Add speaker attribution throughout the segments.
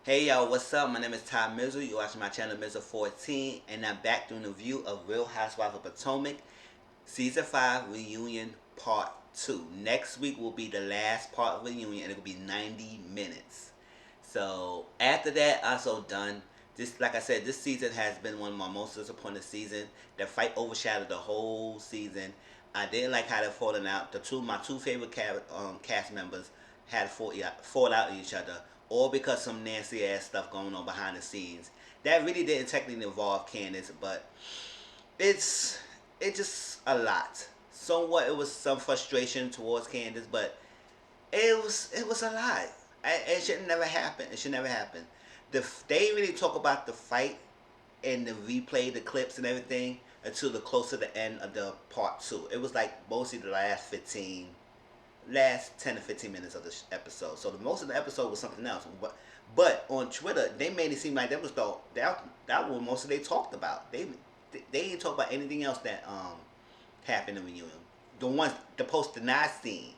Speaker 1: Hey yo, what's up? My name is Ty Mizzle. You're watching my channel Mizzle 14, and I'm back doing a review of Real Housewives of Potomac Season 5 Reunion Part 2. Next week will be the last part of the reunion, and it will be 90 minutes. So after that, also done. This, like I said, this season has been one of my most disappointing seasons. The fight overshadowed the whole season. I didn't like how they falling out. My two favorite cast members had fought out with each other, all because some nasty ass stuff going on behind the scenes. That really didn't technically involve Candace, but it's just a lot. Somewhat, it was some frustration towards Candace, but it was a lot. It should never happen. It should never happen. They really talk about the fight and the replay, the clips and everything until the close to the end of the part two. It was like mostly the last 10 to 15 minutes of the episode. So the most of the episode was something else. But on Twitter, they made it seem like that was most of they talked about. They didn't talk about anything else that happened in the reunion. The post denied scene,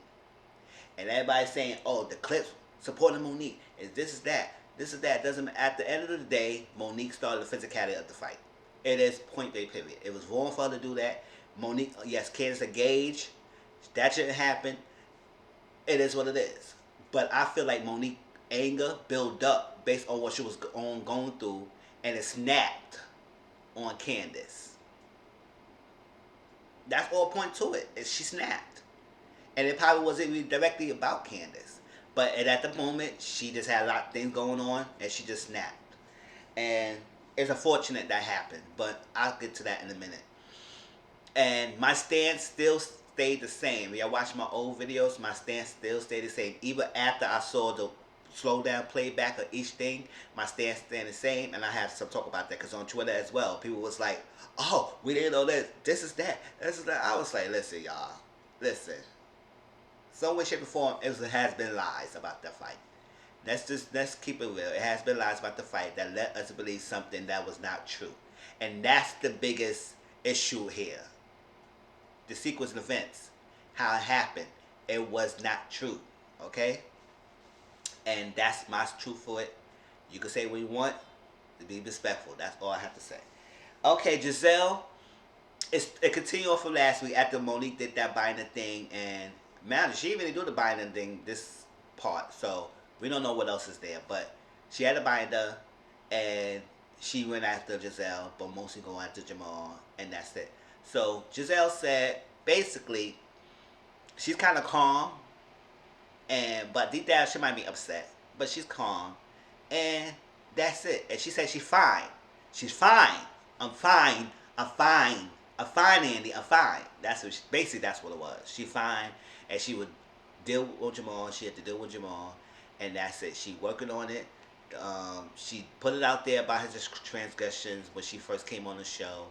Speaker 1: and everybody's saying, "Oh, the clips supporting Monique is this is that, this is that." Doesn't at the end of the day, Monique started the physicality of the fight. It is point blank period. It was wrong for her to do that. Monique, yes, Candace engaged. That shouldn't happen. It is what it is. But I feel like Monique anger built up based on what she was going through, and it snapped on Candace. That's all point to it. She snapped, and it probably wasn't really directly about Candace, but at the moment she just had a lot of things going on, and she just snapped. And it's unfortunate that happened, but I'll get to that in a minute. And my stance still stayed the same. Y'all watch my old videos, my stance still stayed the same. Even after I saw the slow down playback of each thing, my stance stayed the same. And I have some talk about that because on Twitter as well, people was like, "Oh, we didn't know this. This is that. This is that." I was like, "Listen, y'all, listen. Some way, shape, or form, it has been lies about that fight. Let's keep it real. It has been lies about the fight that led us to believe something that was not true, and that's the biggest issue here. The sequence of events, how it happened, it was not true. Okay, and that's my truth for it. You can say what you want. To be respectful. That's all I have to say. Okay, Gizelle. It continued on from last week after Monique did that binding thing, and man, she didn't really do the binding thing this part, so we don't know what else is there. But she had a binder, and she went after Gizelle, but mostly going after Jamal, and that's it. So Gizelle said basically she's kind of calm, and but deep down she might be upset, but she's calm, and that's it. And she said she's fine. She's fine. I'm fine. I'm fine. I'm fine, Andy. I'm fine. Basically that's what it was. She's fine, and she would deal with Jamal. She had to deal with Jamal, and that's it. She working on it. She put it out there about his transgressions when she first came on the show,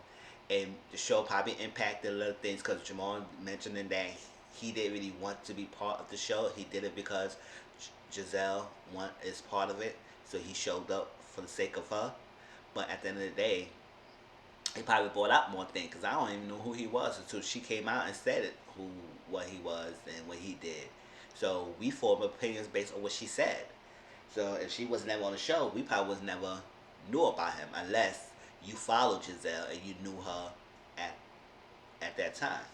Speaker 1: and the show probably impacted a lot of things because Jamal mentioning that he didn't really want to be part of the show. He did it because Gizelle is part of it, so he showed up for the sake of her. But at the end of the day, he probably brought out more things because I don't even know who he was until she came out and said it, what he was and what he did. So we form opinions based on what she said. So if she was never on the show, we probably was never knew about him unless you followed Gizelle and you knew her at that time.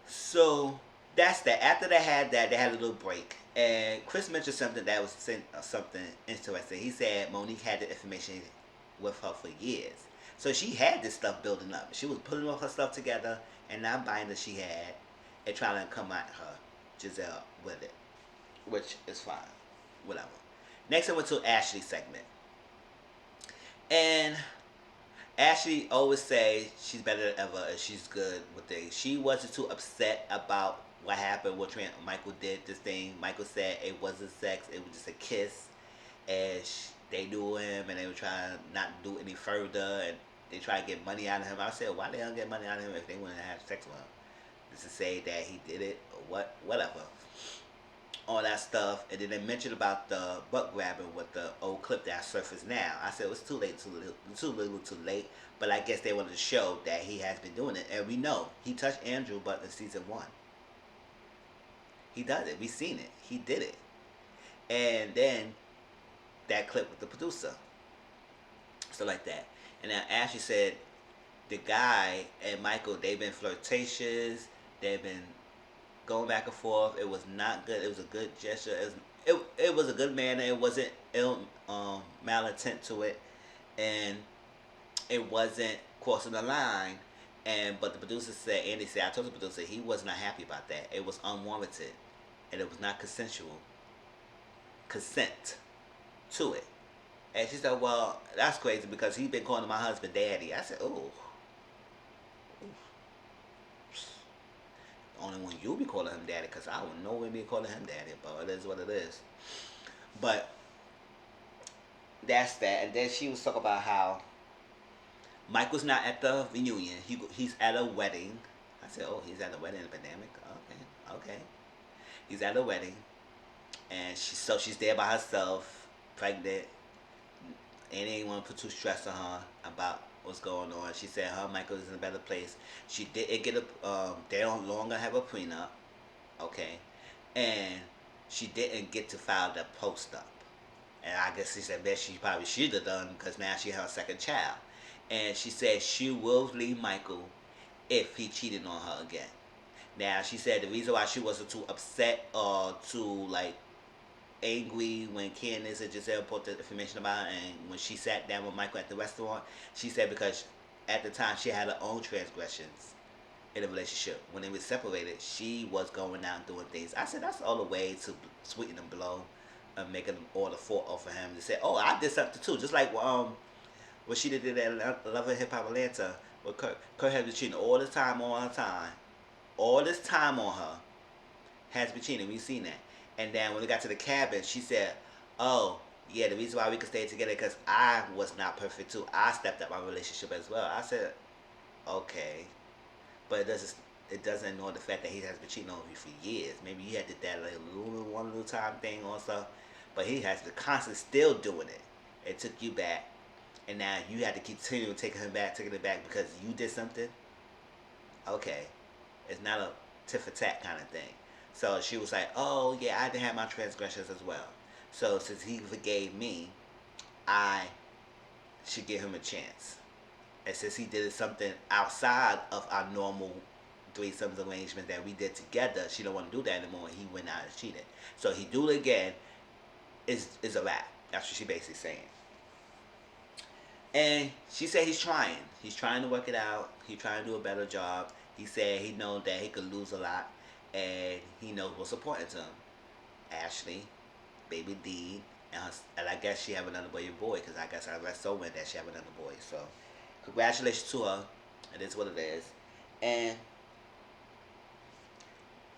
Speaker 1: So that's that. After they had a little break, and Chris mentioned something that was something interesting. He said Monique had the information with her for years, so she had this stuff building up. She was putting all her stuff together and not buying that she had, and trying to come at her, Gizelle, with it, which is fine, whatever. Next, I went to Ashley's segment, and Ashley always say she's better than ever and she's good with things. She wasn't too upset about what happened, what Michael did this thing. Michael said it wasn't sex, it was just a kiss, and they knew him and they were trying not to do any further, and they tried to get money out of him. I said, why they don't get money out of him if they want to have sex with him? Just to say that he did it or whatever. All that stuff, and then they mentioned about the butt grabbing with the old clip that surfaced now. I said it was too little, too late. But I guess they wanted to show that he has been doing it, and we know he touched Andrew, but in season 1, he does it. We seen it. He did it, and then that clip with the producer, stuff like that. And then Ashley said the guy and Michael, they've been flirtatious. They've been going back and forth. It was not good. It was a good gesture. It was a good manner. It wasn't ill malintent to it, and it wasn't crossing the line. And but the producer said, Andy said, I told the producer he was not happy about that. It was unwarranted, and it was not consensual. Consent to it. And she said, well, that's crazy because he's been calling my husband daddy. I said, oh. Only when you be calling him daddy, because I would nowhere be calling him daddy, but it is what it is. But that's that. And then she was talking about how Michael's not at the reunion. He's at a wedding. I said, oh, he's at a wedding in the pandemic? Okay. He's at a wedding. And she's there by herself, pregnant. And they didn't want to put too stress on her about what's going on. She said her Michael is in a better place. She didn't get they don't longer have a prenup, okay, and she didn't get to file the post up. And I guess she said that she probably should have done because now she has a second child. And she said she will leave Michael if he cheated on her again. Now she said the reason why she wasn't too upset or too like angry when Candace and Gizelle put the information about her, and when she sat down with Michael at the restaurant, she said because at the time she had her own transgressions in the relationship. When they were separated, she was going out and doing things. I said that's all the way to sweeten the blow and making all the fault off of him to say, oh, I did something too. Just like what she did at Love and Hip Hop Atlanta with Kurt has been cheating all this time on her time. All this time on her has been cheating. We've seen that. And then when we got to the cabin, she said, oh, yeah, the reason why we could stay together because I was not perfect too. I stepped up my relationship as well. I said, okay. But it doesn't ignore the fact that he has been cheating on you for years. Maybe you had did that like one little time thing also. But he has been constantly still doing it. It took you back. And now you had to continue taking it back because you did something. Okay. It's not a tit for tat kind of thing. So she was like, oh, yeah, I did have my transgressions as well. So since he forgave me, I should give him a chance. And since he did something outside of our normal threesomes arrangement that we did together, she don't want to do that anymore. He went out and cheated. So he do it again, is a wrap. That's what she basically saying. And she said he's trying. He's trying to work it out. He's trying to do a better job. He said he knows that he could lose a lot. And he knows what's important to him. Ashley, baby D, and I guess she have another boy because I guess I read somewhere that she have another boy. So, congratulations to her. It is what it is. And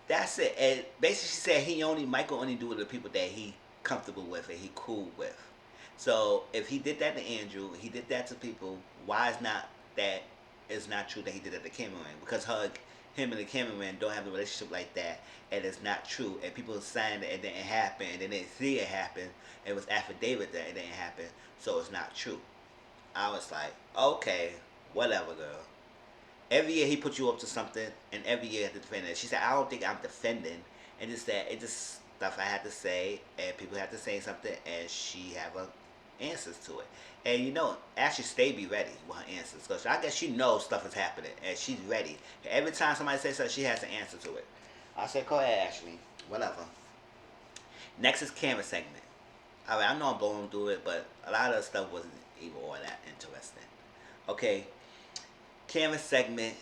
Speaker 1: that's it. And basically she said Michael only do it to the people that he comfortable with and he cool with. So, if he did that to Andrew, he did that to people, why is not that it's not true that he did it to Cameron? Because him and the cameraman don't have a relationship like that, and it's not true. And people saying that it didn't happen, and they didn't see it happen. It was affidavit that it didn't happen, so it's not true. I was like, okay, whatever, girl. Every year he put you up to something, and every year you have to defend it. She said, I don't think I'm defending, and just that it's just stuff I had to say, and people had to say something, and she have answers to it. And you know, Ashley be ready with her answers. Because I guess she knows stuff is happening. And she's ready. Every time somebody says something, she has an answer to it. I said, go ahead, Ashley. Whatever. Next is camera segment. Alright, I know I'm blowing through it, but a lot of the stuff wasn't even all that interesting. Okay. Camera segment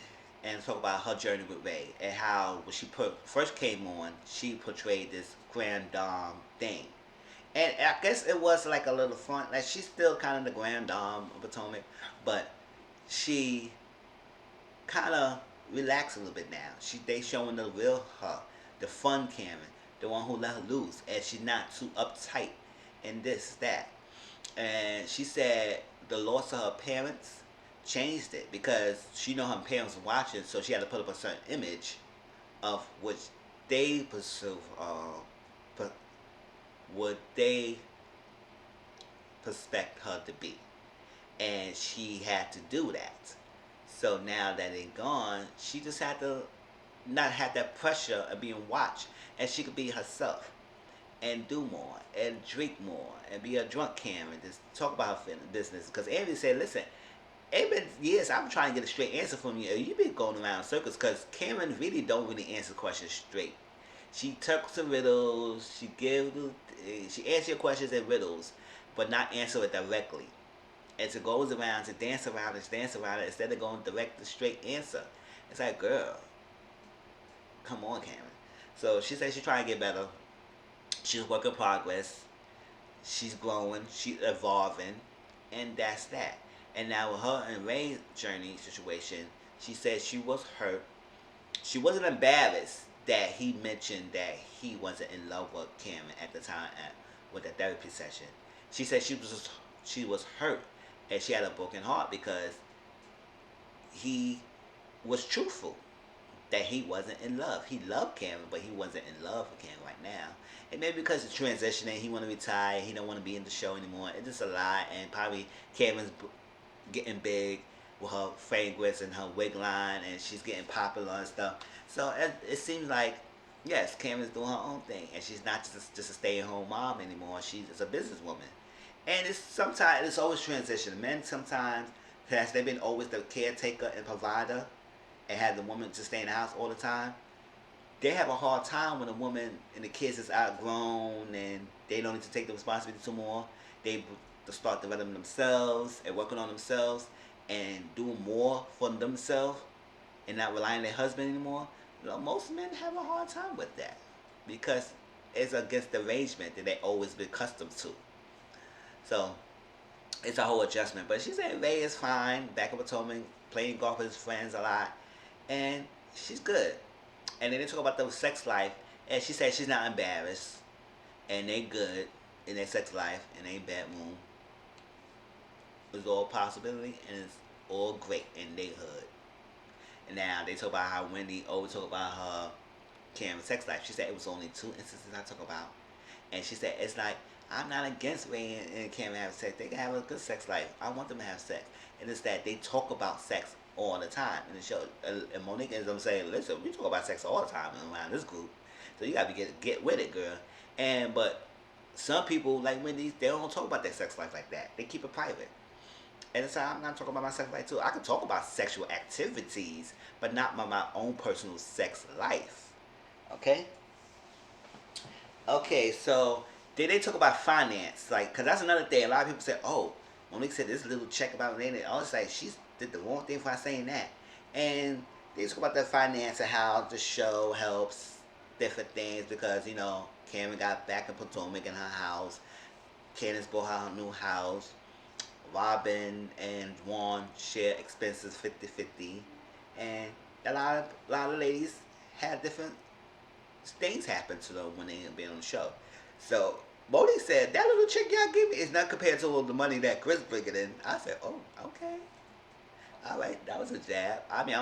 Speaker 1: and talk about her journey with Ray. And how when she first came on, she portrayed this grand dame thing. And I guess it was like a little fun. Like she's still kind of the grand dame of Potomac, but she kind of relaxed a little bit now. They showing the real her, the fun Karen, the one who let her loose, and she's not too uptight and this that. And she said the loss of her parents changed it because she know her parents were watching, so she had to put up a certain image of which they pursue. Would they expect her to be, and she had to do that. So now that they're gone, she just had to not have that pressure of being watched, and she could be herself. and do more and drink more and be a drunk Karen. Just talk about her business. Because Andy said, listen, it's been years I've been trying to get a straight answer from you. You've been going around in circles because Karen really don't really answer questions straight. She tucks the riddles. She answers your questions in riddles, but not answer it directly. And to goes around to dance around it instead of going direct the straight answer. It's like, girl, come on, Karen. So she said she's trying to get better. She's a work in progress. She's growing. She's evolving, and that's that. And now with her and Ray's journey situation, she said she was hurt. She wasn't embarrassed that he mentioned that he wasn't in love with Karen at the time with the therapy session. She said she was hurt and she had a broken heart because he was truthful that he wasn't in love. He loved Karen, but he wasn't in love with Karen right now. And maybe because it's transitioning, he want to retire. He don't want to be in the show anymore. It's just a lie. And probably Karen's getting big with her fragrance and her wig line, and she's getting popular and stuff. So it seems like, yes, Karen's doing her own thing, and she's not just a stay-at-home mom anymore. She's a businesswoman. And it's always transition. Men sometimes, has they been always the caretaker and provider, and had the woman to stay in the house all the time, they have a hard time when a woman and the kids is outgrown and they don't need to take the responsibility no more. They start developing themselves and working on themselves and doing more for themselves and not relying on their husband anymore. Most men have a hard time with that because it's against the arrangement that they always been accustomed to. So it's a whole adjustment. But she said Ray is fine, back in Potomac, playing golf with his friends a lot, and she's good. And then they talk about the sex life, and she said she's not embarrassed, and they good in their sex life, in their bedroom. It's all possibility, and it's all great in their hood. And now they talk about how Wendy always talk about her Karen's sex life. She said it was only 2 instances I talk about. And she said, it's like, I'm not against Ray and Karen having sex. They can have a good sex life. I want them to have sex. And it's that they talk about sex all the time in the show. And Monique ends up saying, listen, we talk about sex all the time around this group. So you got to get with it, girl. But some people, like Wendy, they don't talk about their sex life like that. They keep it private. And it's like, I'm not talking about my sex life too. I can talk about sexual activities, but not my own personal sex life. Okay? Okay, so then they talk about finance. Like, because that's another thing. A lot of people say, oh, Monique said this little check about Renee. I was like, she did the wrong thing by saying that. And they talk about the finance and how the show helps different things because, Karen got back in Potomac in her house. Candace bought her new house. Robin and Juan share expenses 50-50. And a lot of ladies had different things happen to them when they been on the show. So Monique said, that little check y'all give me is not compared to the money that Chris bringing in. I said, oh, okay. All right, that was a jab. I mean, I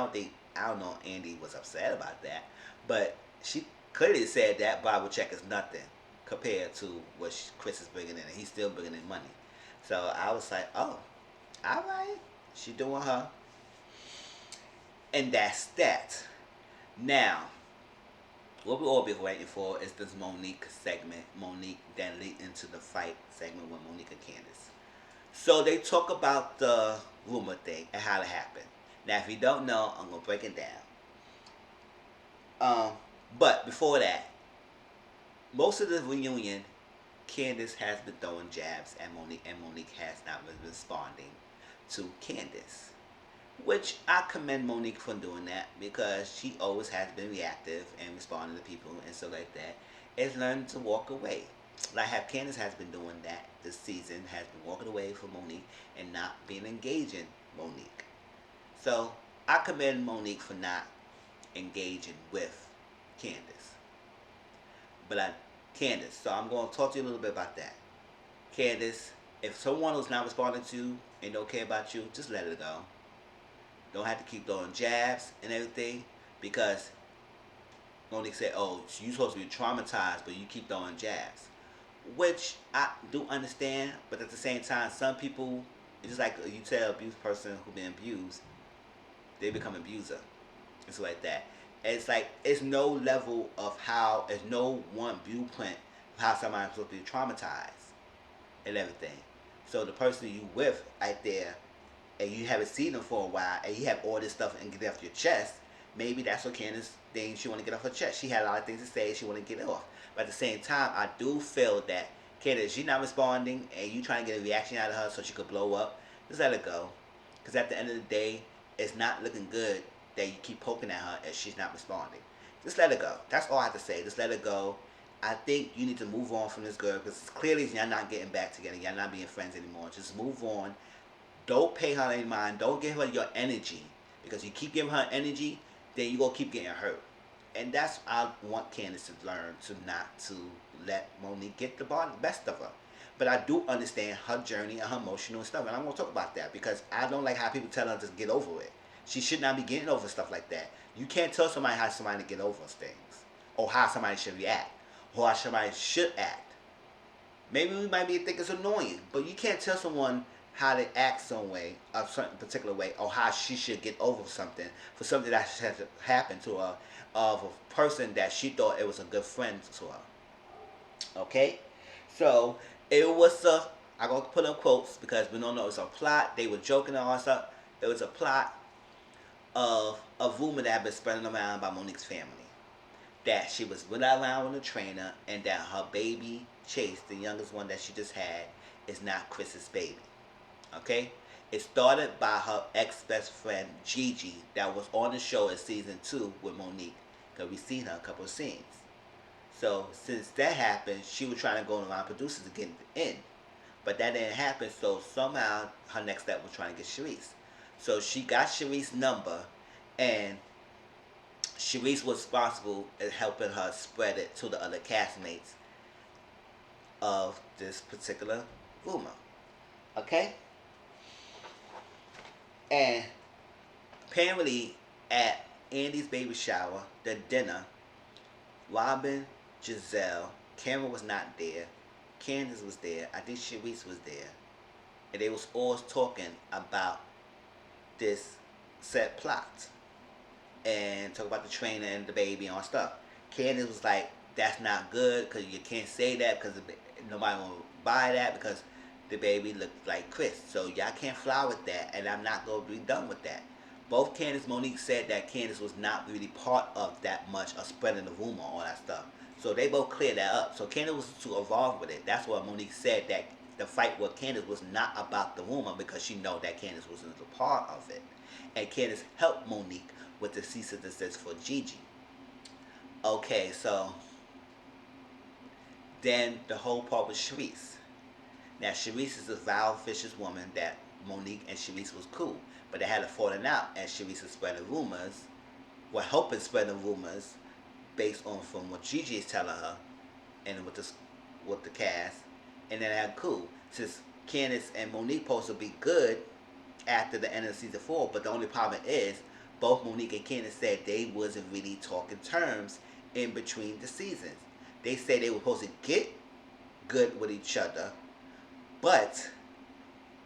Speaker 1: don't know if Andy was upset about that. But she clearly said that Bible check is nothing compared to what Chris is bringing in. And he's still bringing in money. So I was like, oh, all right. She doing her. And that's that. Now, what we'll all be waiting for is this Monique segment. Monique then lead into the fight segment with Monique and Candace. So they talk about the rumor thing and how it happened. Now, if you don't know, I'm going to break it down. But before that, most of the reunion, Candace has been throwing jabs at Monique, and Monique has not been responding to Candace. Which I commend Monique for doing that because she always has been reactive and responding to people and stuff like that. It's learned to walk away. Like how Candace has been doing that this season, has been walking away from Monique and not being engaging Monique. So I commend Monique for not engaging with Candace. But Candace, so I'm going to talk to you a little bit about that. Candace, if someone who's not responding to you and don't care about you, just let it go. Don't have to keep throwing jabs and everything because Monique said, oh, you're supposed to be traumatized, but you keep throwing jabs. Which I do understand, but at the same time, some people, it's just like you tell an abused person who's been abused, they become an abuser. It's like that. It's like, it's no level of how, there's no one viewpoint how somebody's supposed to be traumatized and everything. So the person you with right there, and you haven't seen them for a while, and you have all this stuff and get off your chest, maybe that's what Candace thinks she want to get off her chest. She had a lot of things to say, she want to get it off. But at the same time, I do feel that Candace, she's not responding, and you trying to get a reaction out of her so she could blow up. Just let her go, because at the end of the day, it's not looking good that you keep poking at her and she's not responding. Just let her go. That's all I have to say. Just let her go. I think you need to move on from this girl because clearly y'all not getting back together. Y'all not being friends anymore. Just move on. Don't pay her any mind. Don't give her your energy because you keep giving her energy, then you gonna keep getting hurt. And that's I want Candace to learn to not to let Monique get the best of her. But I do understand her journey and her emotional stuff, and I'm gonna talk about that because I don't like how people tell her to get over it. She should not be getting over stuff like that. You can't tell somebody how somebody to get over things, or how somebody should react, or how somebody should act. Maybe we might be think it's annoying, but you can't tell someone how to act some way, a certain particular way, or how she should get over something for something that has happened to her of a person that she thought it was a good friend to her. Okay, so it was a. I'm gonna put up quotes because we don't know it's a plot. They were joking and all stuff. It was a plot of a rumor that had been spreading around by Monique's family that she was with around with a trainer and that her baby Chase, the youngest one that she just had, is not Chris's baby. Okay? It started by her ex-best friend Gigi that was on the show in season 2 with Monique because we seen her a couple of scenes. So since that happened, she was trying to go around producers to get in. But that didn't happen, so somehow her next step was trying to get Sharice. So she got Sharice's number, and Sharice was responsible in helping her spread it to the other castmates of this particular rumor. Okay? And apparently at Andy's baby shower, the dinner, Robin, Gizelle, Cameron was not there, Candace was there, I think Sharice was there, and they was all talking about this set plot and talk about the trainer and the baby and all stuff. Candace was like, that's not good because you can't say that because nobody will buy that because the baby looked like Chris. So y'all can't fly with that, and I'm not going to be done with that. Both Candace and Monique said that Candace was not really part of that much of spreading the rumor, all that stuff. So they both cleared that up. So Candace was too involved with it. That's why Monique said that the fight with Candace was not about the rumor because she know that Candace wasn't a part of it. And Candace helped Monique with the cease and desist for Gigi. Okay, so then the whole part was Sharice. Now Sharice is a vile, vicious woman that Monique and Sharice was cool. But they had a falling out and Sharice is spreading rumors, well helping spread the rumors based on from what Gigi is telling her and with the cast. And then they had cool. Since Candace and Monique supposed to be good after the end of season 4, but the only problem is both Monique and Candace said they wasn't really talking terms in between the seasons. They said they were supposed to get good with each other, but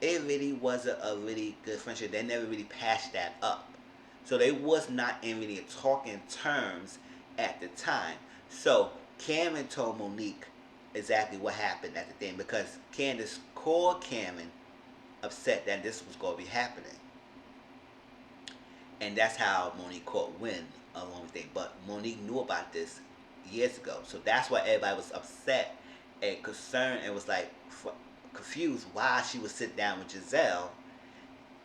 Speaker 1: it really wasn't a really good friendship. They never really patched that up. So they was not in really talking terms at the time. So Cameron told Monique exactly what happened at the thing because Candace called Cameron upset that this was going to be happening. And that's how Monique caught wind of everything. But Monique knew about this years ago. So that's why everybody was upset and concerned and was like confused why she would sit down with Gizelle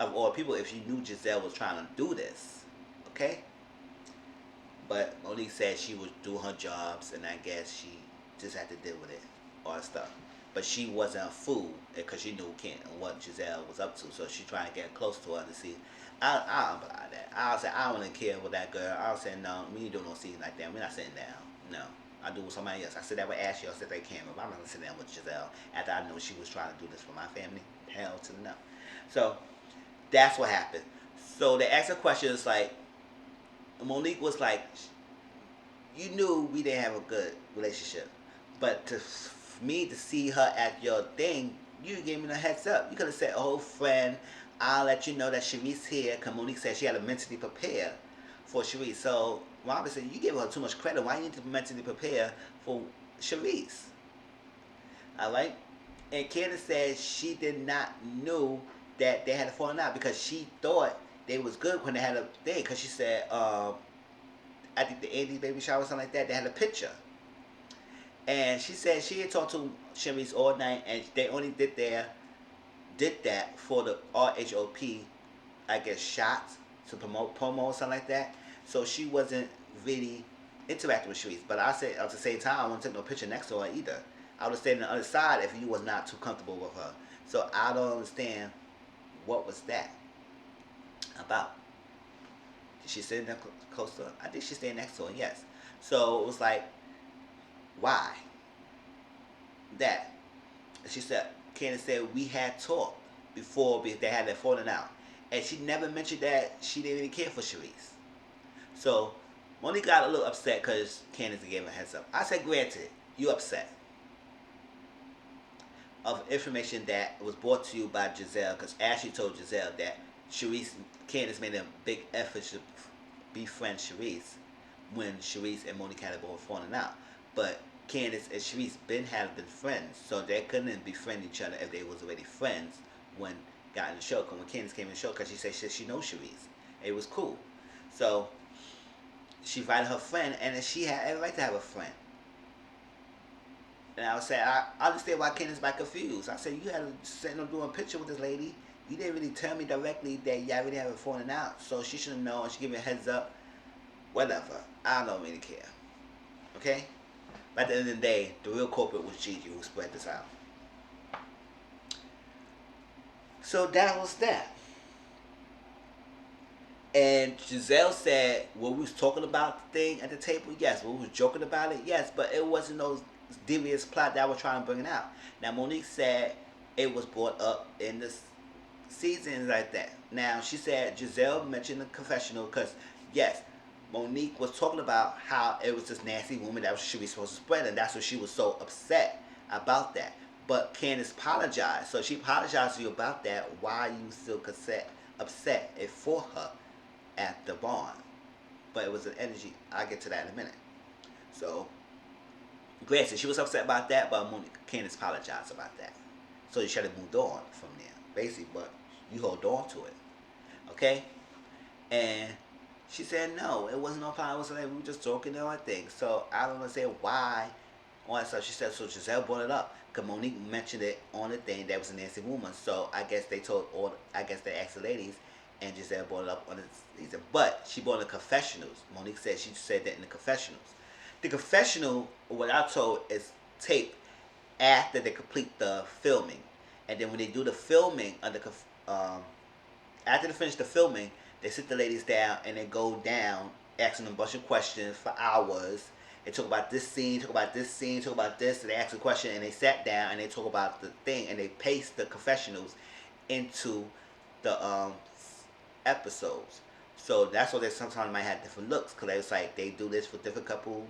Speaker 1: of all people if she knew Gizelle was trying to do this. Okay? But Monique said she would do her jobs and I guess she just had to deal with it. All that stuff. But she wasn't a fool because she knew what Gizelle was up to. So she trying to get close to her to see. I don't buy that. I'll say I don't really care with that girl. I'll say no, we ain't doing no scene like that. We're not sitting down. No. I do with somebody else. I sit down with Ashley, I'll sit there with Cameron. But I'm not gonna sit down with Gizelle after I know she was trying to do this for my family. Hell to the no. So that's what happened. So they asked a question, it's like Monique was like, you knew we didn't have a good relationship. But for me to see her at your thing, you gave me the heads up. You could have said, oh friend, I'll let you know that Sharice here, because Monique said she had to mentally prepare for Sharice. So Robin said, you gave her too much credit. Why you need to mentally prepare for Sharice? All right. And Candace said she did not know that they had a falling out because she thought they was good when they had a thing. Because she said, I think the Andy baby shower or something like that, they had a picture. And she said she had talked to Sharice all night, and they only did that for the RHOP, I guess, shots to promote promo or something like that. So she wasn't really interacting with Sharice. But I said at the same time, I wouldn't take no picture next to her either. I would have stayed on the other side if you was not too comfortable with her. So I don't understand what was that about. Did she sit close to her? I think she's staying next to her, yes. So it was like, why? That. She said, Candace said, we had talked before they had that falling out. And she never mentioned that she didn't really care for Sharice. So Monique got a little upset because Candace gave her a heads up. I said, granted, you upset of information that was brought to you by Gizelle, because Ashley told Gizelle that Candace made a big effort to befriend Sharice when Sharice and Monique had both falling out. But Candace and Sharice had been friends, so they couldn't befriend each other if they was already friends when got in the show. Because when Candace came in the show, because she said she knows Sharice, it was cool. So she invited her friend, and she had every right to have a friend. And I was saying, I understand why Candace got confused. I said, you had sitting up doing a picture with this lady. You didn't really tell me directly that y'all really have a falling out. So she should have known. She gave me a heads up. Whatever. I don't really care. Okay? But at the end of the day, the real culprit was Gigi who spread this out. So that was that. And Gizelle said, well, we was talking about the thing at the table, yes. We was joking about it, yes. But it wasn't no devious plot that I was trying to bring it out. Now, Monique said it was brought up in the season like that. Now, she said Gizelle mentioned the confessional because, yes, Monique was talking about how it was this nasty woman that she was supposed to spread, and that's what she was so upset about that. But Candace apologized. So she apologized to you about that. Why you still upset it for her at the barn? But it was an energy. I'll get to that in a minute. So, granted, she was upset about that, but Candace apologized about that. So you should have moved on from there, basically. But you hold on to it, okay? And she said no, it wasn't no problem. It was like we were just joking and all things. So I don't understand why. All that stuff. She said so. Gizelle brought it up because Monique mentioned it on the thing that was a nasty woman. So I guess they told all. I guess they asked the ladies, and Gizelle brought it up on the season. But she brought in the confessionals. Monique said she said that in the confessionals. The confessional, what I told, is taped after they complete the filming, and then when they do the filming after they finish the filming, they sit the ladies down and they go down asking them a bunch of questions for hours. They talk about this scene, talk about this scene, talk about this, and they ask a question and they sat down and they talk about the thing and they paste the confessionals into the episodes. So that's why they sometimes might have different looks, because it's like they do this for different couple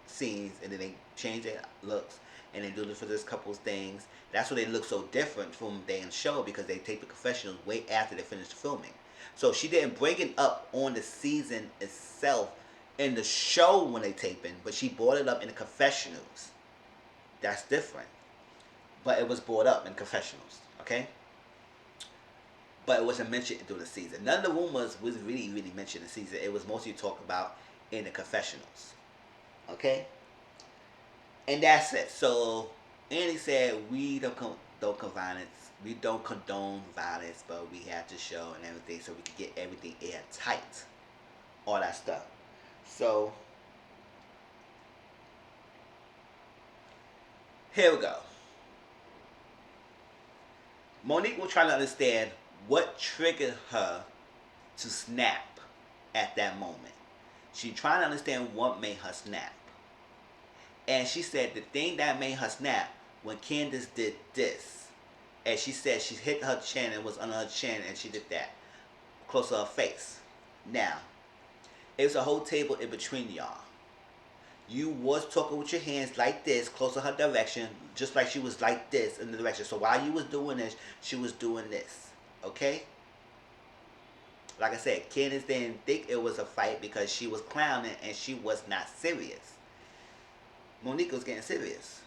Speaker 1: scenes and then they change their looks and they do this for this couple's things. That's why they look so different from their show, because they take the confessionals way after they finish filming. So she didn't bring it up on the season itself in the show when they taping, but she brought it up in the confessionals. That's different. But it was brought up in confessionals, okay? But it wasn't mentioned through the season. None of the rumors was really mentioned in the season. It was mostly talked about in the confessionals, okay? And that's it. So Andy said we don't condone violence. We don't condone violence, but we have to show and everything so we can get everything airtight. All that stuff. So here we go. Monique was trying to understand what triggered her to snap at that moment. She trying to understand what made her snap. And she said the thing that made her snap when Candace did this. And she said she hit her chin and was under her chin and she did that. Close to her face. Now, it was a whole table in between y'all. You was talking with your hands like this, close to her direction, just like she was like this in the direction. So while you was doing this, she was doing this. Okay? Like I said, Candace didn't think it was a fight because she was clowning and she was not serious. Monique was getting serious.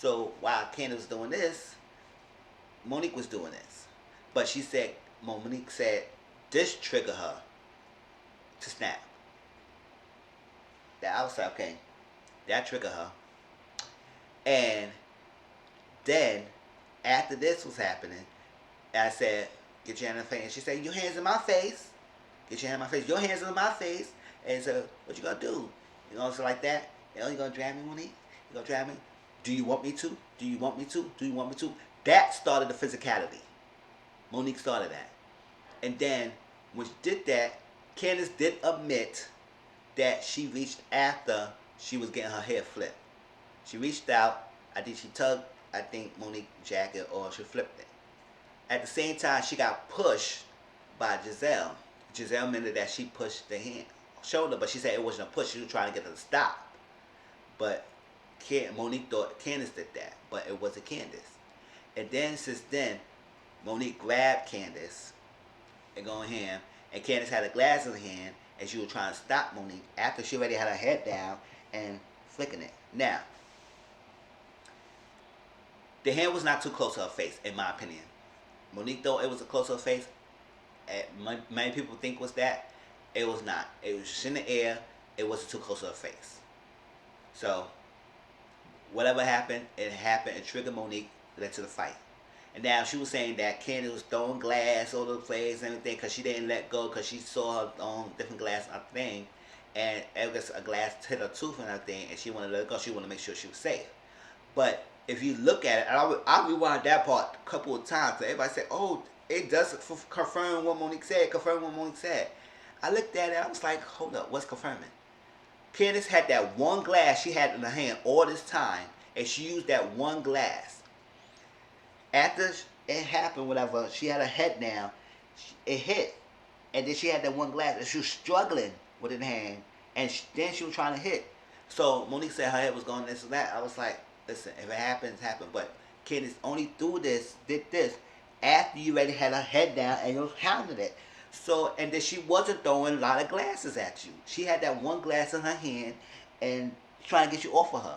Speaker 1: So while Candace was doing this, Monique was doing this. But she said, Monique said, this triggered her to snap. That I was like, okay, that triggered her. And then, after this was happening, I said, get your hand in the face. And she said, your hands in my face. Get your hand in my face. Your hands in my face. And so, what you gonna do? You know, so like that. You know, you gonna drag me, Monique? You gonna drag me? Do you want me to? Do you want me to? Do you want me to? That started the physicality. Monique started that. And then, when she did that, Candace did admit that she reached after she was getting her hair flipped. She reached out. I think she tugged, Monique's jacket, or she flipped it. At the same time, she got pushed by Gizelle. Gizelle meant that she pushed the shoulder, but she said it wasn't a push. She was trying to get her to stop. But Monique thought Candace did that, but it wasn't Candace. And then, since then, Monique grabbed Candace and going ham, and Candace had a glass in her hand, and she was trying to stop Monique after she already had her head down and flicking it. Now, the hand was not too close to her face, in my opinion. Monique thought it was close to her face. Many people think was that. It was not. It was just in the air. It wasn't too close to her face. So, whatever happened, it happened. It triggered Monique, led to the fight. And now she was saying that Candace was throwing glass all over the place and everything because she didn't let go because she saw her throwing different glass and everything. And I guess a glass hit her tooth and everything, and she wanted to let it go. She wanted to make sure she was safe. But if you look at it, and I rewind that part a couple of times. So everybody said, oh, it does confirm what Monique said, I looked at it, I was like, hold up, what's confirming? Candace had that one glass she had in her hand all this time, and she used that one glass. After it happened, whatever, she had her head down, it hit, and then she had that one glass, and she was struggling with it in hand, and then she was trying to hit. So Monique said her head was going this and that. I was like, listen, if it happens, it happens. But Candace only did this, after you already had her head down and you was hounding it. So, and then she wasn't throwing a lot of glasses at you. She had that one glass in her hand and trying to get you off of her.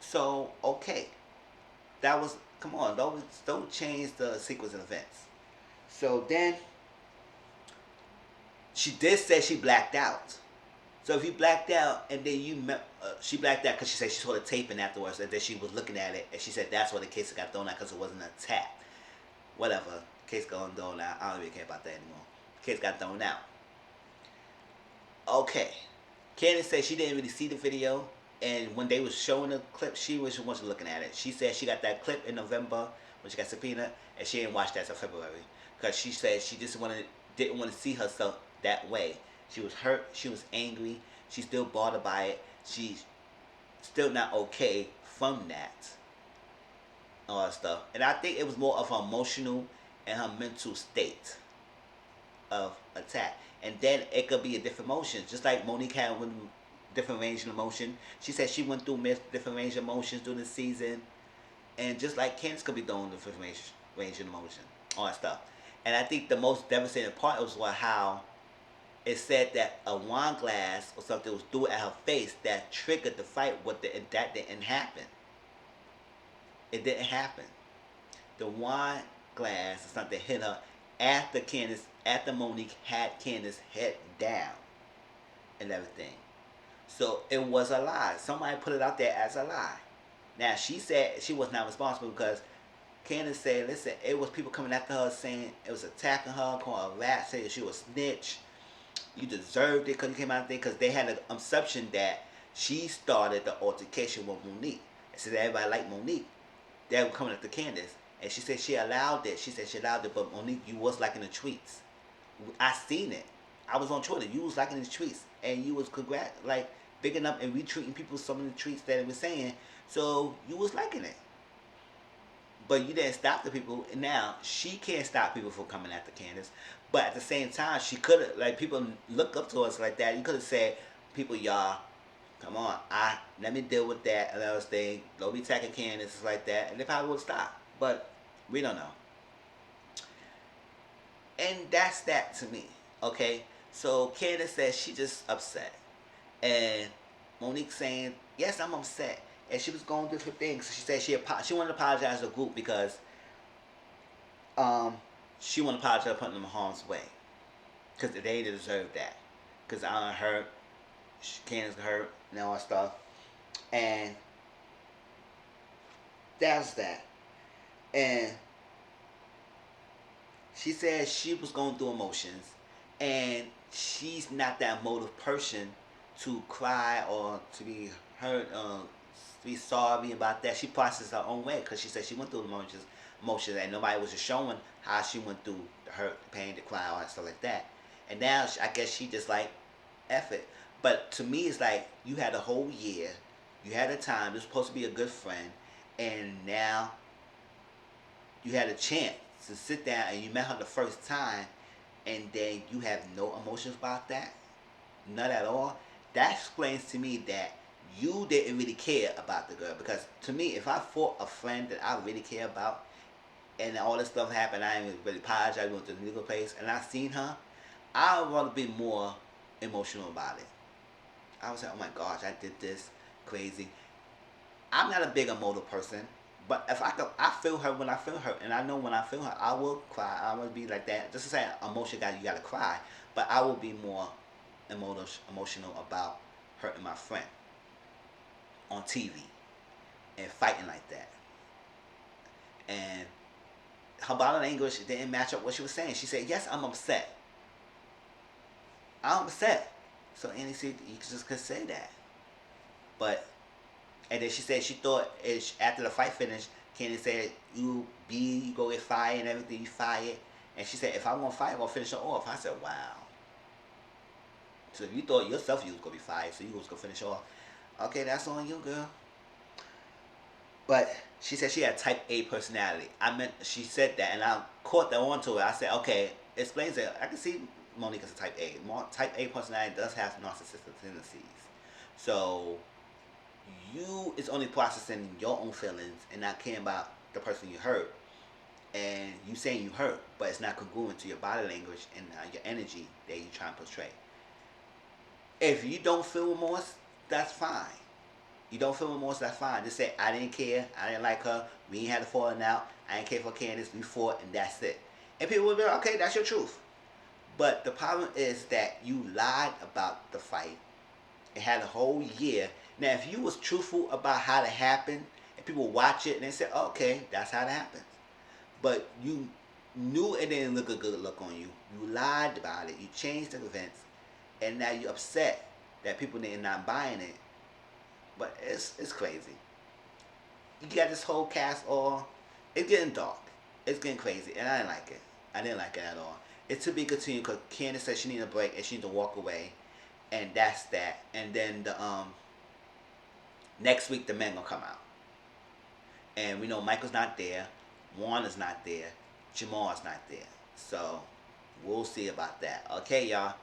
Speaker 1: So, okay. That was, come on, don't change the sequence of events. So then, she did say she blacked out. So if you blacked out and then she blacked out because she said she saw the taping afterwards and then she was looking at it and she said that's why the case got thrown out because it wasn't an attack. Whatever. Case got thrown out. I don't really care about that anymore. Case got thrown out. Okay. Candace said she didn't really see the video, and when they was showing the clip, she wasn't looking at it. She said she got that clip in November when she got subpoenaed, and she didn't watch that till February because she said she just didn't want to see herself that way. She was hurt. She was angry. She's still bothered by it. She's still not okay from that. All that stuff. And I think it was more of her emotional and her mental state of attack. And then it could be a different emotion. Just like Monique had different range of emotion. She said she went through different range of emotions during the season. And just like Candace could be doing different range of emotion. All that stuff. And I think the most devastating part was how it said that a wine glass or something was thrown at her face that triggered the fight. That didn't happen. It didn't happen. The wine glass or something hit her after Monique had Candace's head down and everything. So it was a lie. Somebody put it out there as a lie. Now she said she was not responsible because Candace said, listen, it was people coming after her saying it was attacking her, calling her a rat, saying she was a snitch. You deserved it because you came out there because they had an assumption that she started the altercation with Monique. And so everybody liked Monique. They were coming after Candace. And she said she allowed it. She said she allowed it, but Monique, you was liking the tweets. I seen it. I was on Twitter. You was liking the tweets. And you was bigging up and retweeting people some of the tweets that they were saying. So you was liking it. But you didn't stop the people. And now, she can't stop people from coming after Candace. But at the same time, she could have, people look up to us like that. You could have said, people, y'all, come on, let me deal with that and other thing. Don't be attacking Candace like that. And they probably would stop. But we don't know. And that's that to me. Okay? So Candace says she just upset. And Monique saying, yes, I'm upset. and she was going through different things. So she said she wanted to apologize to the group because um, she wanted to apologize for putting them in harm's way because they deserve that. Because I hurt, Candace hurt, and all that stuff, and that's that. And she said she was going through emotions, and she's not that emotive person to cry or to be hurt or to be sorry about that. She processed her own way because she said she went through emotions, and nobody was just showing how she went through the hurt, the pain, the cry, all that stuff like that. And now I guess she just like F it. But to me, it's like you had a whole year, you had a time. You're supposed to be a good friend, and now you had a chance to sit down and you met her the first time, and then you have no emotions about that, none at all. That explains to me that you didn't really care about the girl. Because to me, if I fought a friend that I really care about, and all this stuff happened, I didn't really apologize, we went to the legal place, and I seen her, I would rather be more emotional about it. I was like, oh my gosh, I did this crazy. I'm not a big emotive person, but if I could, I feel her when I feel her, and I know when I feel her, I will cry. I will be like that. Just to say, emotion, you gotta cry, but I will be more emotional about hurting my friend on TV and fighting like that. And her body language didn't match up what she was saying. She said, "Yes, I'm upset. I'm upset." So Annie said, "You just could say that," but. And then she said she thought after the fight finished, Candace said, you go get fired and everything, you fired. And she said, if I'm going to fight, I'm going to finish her off. I said, wow. So if you thought yourself you was going to be fired, so you was going to finish off. Okay, that's on you, girl. But she said she had type A personality. She said that, and I caught that on to it. I said, okay, explains it. I can see Monique as a type A. Type A personality does have narcissistic tendencies. So you is only processing your own feelings and not caring about the person you hurt. And you saying you hurt, but it's not congruent to your body language and your energy that you're trying to portray. If you don't feel remorse, that's fine. You don't feel remorse, that's fine. Just say, I didn't care, I didn't like her, we ain't had a falling out, I didn't care for Candace, we fought, and that's it. And people will be like, okay, that's your truth. But the problem is that you lied about the fight. It had a whole year. Now, if you was truthful about how it happened, and people watch it and they say, oh, okay, that's how it happens. But you knew it didn't look a good look on you. You lied about it. You changed the events, and now you're upset that people didn't not buying it. But it's crazy. You got this whole cast all. It's getting dark. It's getting crazy, and I didn't like it. I didn't like it at all. It's to be continued because Candace said she needed a break and she needed to walk away, and that's that. And then the next week the men gonna come out, and we know Michael's not there, Warner's not there, Jamal's not there. So we'll see about that. Okay, y'all.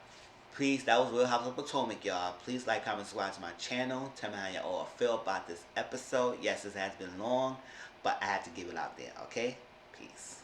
Speaker 1: Please, that was Real Housewives of Potomac, y'all. Please like, comment, subscribe to my channel. Tell me how you all feel about this episode. Yes, this has been long, but I had to give it out there. Okay? Peace.